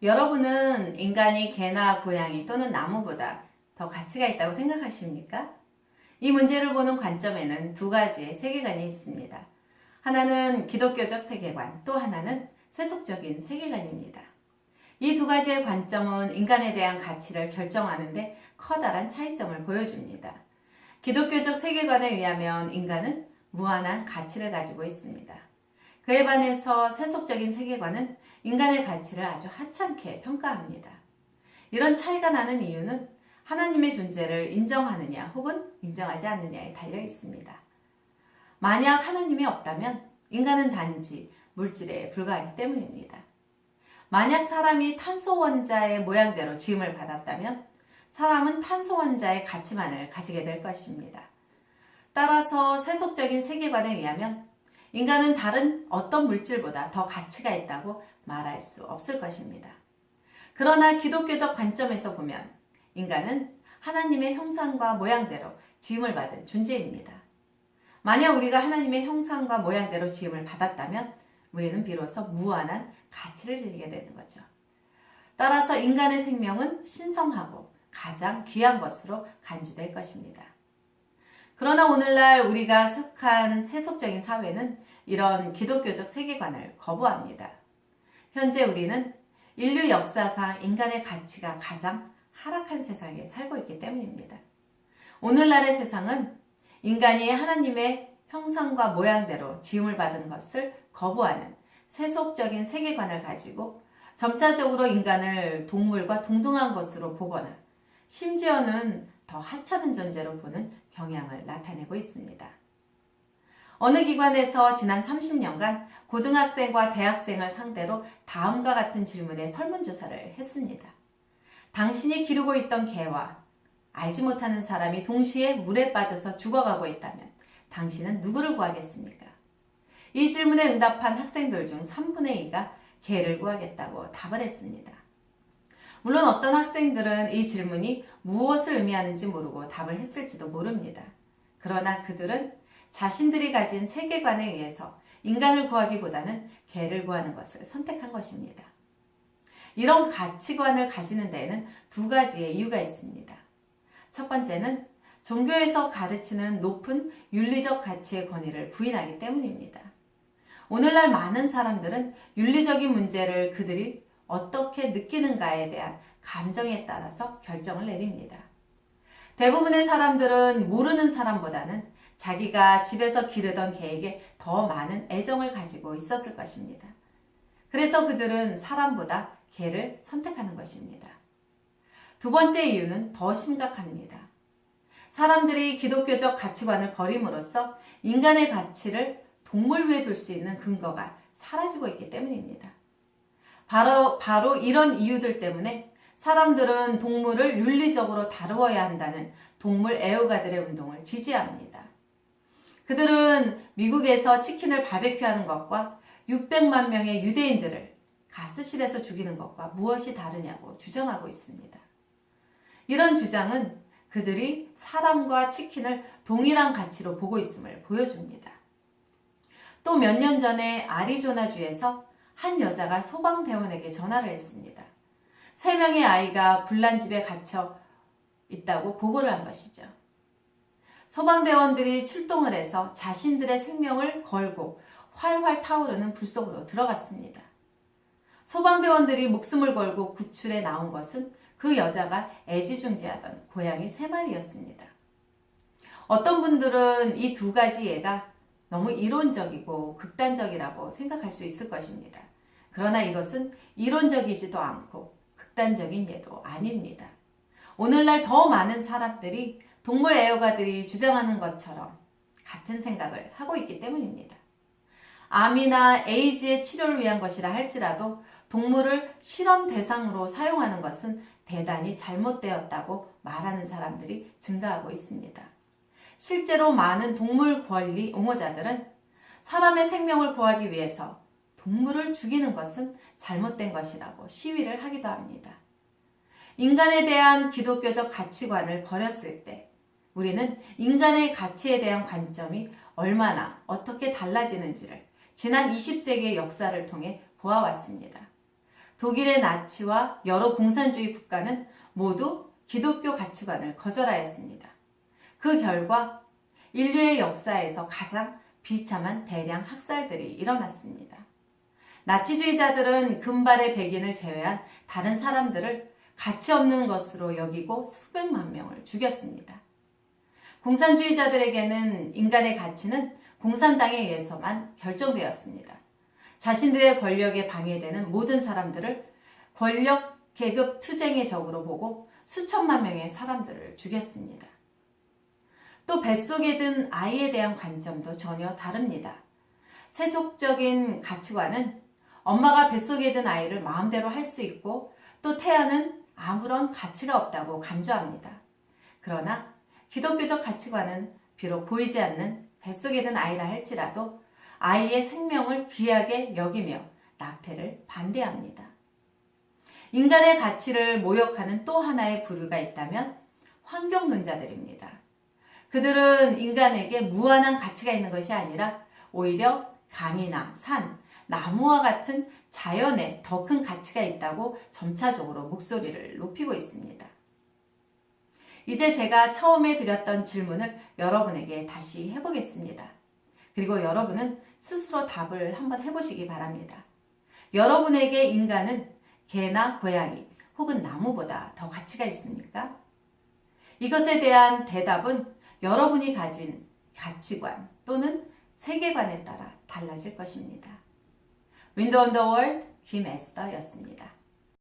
여러분은 인간이 개나 고양이 또는 나무보다 더 가치가 있다고 생각하십니까? 이 문제를 보는 관점에는 두 가지의 세계관이 있습니다. 하나는 기독교적 세계관, 또 하나는 세속적인 세계관입니다. 이 두 가지의 관점은 인간에 대한 가치를 결정하는데 커다란 차이점을 보여줍니다. 기독교적 세계관에 의하면 인간은 무한한 가치를 가지고 있습니다. 그에 반해서 세속적인 세계관은 인간의 가치를 아주 하찮게 평가합니다. 이런 차이가 나는 이유는 하나님의 존재를 인정하느냐 혹은 인정하지 않느냐에 달려 있습니다. 만약 하나님이 없다면 인간은 단지 물질에 불과하기 때문입니다. 만약 사람이 탄소 원자의 모양대로 지음을 받았다면 사람은 탄소 원자의 가치만을 가지게 될 것입니다. 따라서 세속적인 세계관에 의하면 인간은 다른 어떤 물질보다 더 가치가 있다고 말할 수 없을 것입니다. 그러나 기독교적 관점에서 보면 인간은 하나님의 형상과 모양대로 지음을 받은 존재입니다. 만약 우리가 하나님의 형상과 모양대로 지음을 받았다면 우리는 비로소 무한한 가치를 지니게 되는 거죠. 따라서 인간의 생명은 신성하고 가장 귀한 것으로 간주될 것입니다. 그러나 오늘날 우리가 속한 세속적인 사회는 이런 기독교적 세계관을 거부합니다. 현재 우리는 인류 역사상 인간의 가치가 가장 하락한 세상에 살고 있기 때문입니다. 오늘날의 세상은 인간이 하나님의 형상과 모양대로 지음을 받은 것을 거부하는 세속적인 세계관을 가지고 점차적으로 인간을 동물과 동등한 것으로 보거나 심지어는 더 하찮은 존재로 보는 경향을 나타내고 있습니다. 어느 기관에서 지난 30년간 고등학생과 대학생을 상대로 다음과 같은 질문에 설문조사를 했습니다. 당신이 기르고 있던 개와 알지 못하는 사람이 동시에 물에 빠져서 죽어가고 있다면 당신은 누구를 구하겠습니까? 이 질문에 응답한 학생들 중 3분의 2가 개를 구하겠다고 답을 했습니다. 물론 어떤 학생들은 이 질문이 무엇을 의미하는지 모르고 답을 했을지도 모릅니다. 그러나 그들은 자신들이 가진 세계관에 의해서 인간을 구하기보다는 개를 구하는 것을 선택한 것입니다. 이런 가치관을 가지는 데에는 두 가지의 이유가 있습니다. 첫 번째는 종교에서 가르치는 높은 윤리적 가치의 권위를 부인하기 때문입니다. 오늘날 많은 사람들은 윤리적인 문제를 그들이 어떻게 느끼는가에 대한 감정에 따라서 결정을 내립니다. 대부분의 사람들은 모르는 사람보다는 자기가 집에서 기르던 개에게 더 많은 애정을 가지고 있었을 것입니다. 그래서 그들은 사람보다 개를 선택하는 것입니다. 두 번째 이유는 더 심각합니다. 사람들이 기독교적 가치관을 버림으로써 인간의 가치를 동물 위에 둘 수 있는 근거가 사라지고 있기 때문입니다. 바로 이런 이유들 때문에 사람들은 동물을 윤리적으로 다루어야 한다는 동물 애호가들의 운동을 지지합니다. 그들은 미국에서 치킨을 바베큐하는 것과 600만 명의 유대인들을 가스실에서 죽이는 것과 무엇이 다르냐고 주장하고 있습니다. 이런 주장은 그들이 사람과 치킨을 동일한 가치로 보고 있음을 보여줍니다. 또 몇 년 전에 아리조나주에서 한 여자가 소방대원에게 전화를 했습니다. 3명의 아이가 불난 집에 갇혀 있다고 보고를 한 것이죠. 소방대원들이 출동을 해서 자신들의 생명을 걸고 활활 타오르는 불 속으로 들어갔습니다. 소방대원들이 목숨을 걸고 구출해 나온 것은 그 여자가 애지중지하던 고양이 3마리였습니다. 어떤 분들은 이 두 가지 예가 너무 이론적이고 극단적이라고 생각할 수 있을 것입니다. 그러나 이것은 이론적이지도 않고 극단적인 예도 아닙니다. 오늘날 더 많은 사람들이 동물 애호가들이 주장하는 것처럼 같은 생각을 하고 있기 때문입니다. 암이나 에이즈의 치료를 위한 것이라 할지라도 동물을 실험 대상으로 사용하는 것은 대단히 잘못되었다고 말하는 사람들이 증가하고 있습니다. 실제로 많은 동물 권리 옹호자들은 사람의 생명을 구하기 위해서 동물을 죽이는 것은 잘못된 것이라고 시위를 하기도 합니다. 인간에 대한 기독교적 가치관을 버렸을 때 우리는 인간의 가치에 대한 관점이 얼마나 어떻게 달라지는지를 지난 20세기의 역사를 통해 보아왔습니다. 독일의 나치와 여러 공산주의 국가는 모두 기독교 가치관을 거절하였습니다. 그 결과 인류의 역사에서 가장 비참한 대량 학살들이 일어났습니다. 나치주의자들은 금발의 백인을 제외한 다른 사람들을 가치 없는 것으로 여기고 수백만 명을 죽였습니다. 공산주의자들에게는 인간의 가치는 공산당에 의해서만 결정되었습니다. 자신들의 권력에 방해되는 모든 사람들을 권력 계급 투쟁의 적으로 보고 수천만 명의 사람들을 죽였습니다. 또 뱃속에 든 아이에 대한 관점도 전혀 다릅니다. 세속적인 가치관은 엄마가 뱃속에 든 아이를 마음대로 할 수 있고 또 태아는 아무런 가치가 없다고 간주합니다. 그러나 기독교적 가치관은 비록 보이지 않는 뱃속에 든 아이라 할지라도 아이의 생명을 귀하게 여기며 낙태를 반대합니다. 인간의 가치를 모욕하는 또 하나의 부류가 있다면 환경론자들입니다. 그들은 인간에게 무한한 가치가 있는 것이 아니라 오히려 강이나 산, 나무와 같은 자연에 더 큰 가치가 있다고 점차적으로 목소리를 높이고 있습니다. 이제 제가 처음에 드렸던 질문을 여러분에게 다시 해보겠습니다. 그리고 여러분은 스스로 답을 한번 해보시기 바랍니다. 여러분에게 인간은 개나 고양이 혹은 나무보다 더 가치가 있습니까? 이것에 대한 대답은 여러분이 가진 가치관 또는 세계관에 따라 달라질 것입니다. 윈도우 온 더 월드 김에스더였습니다.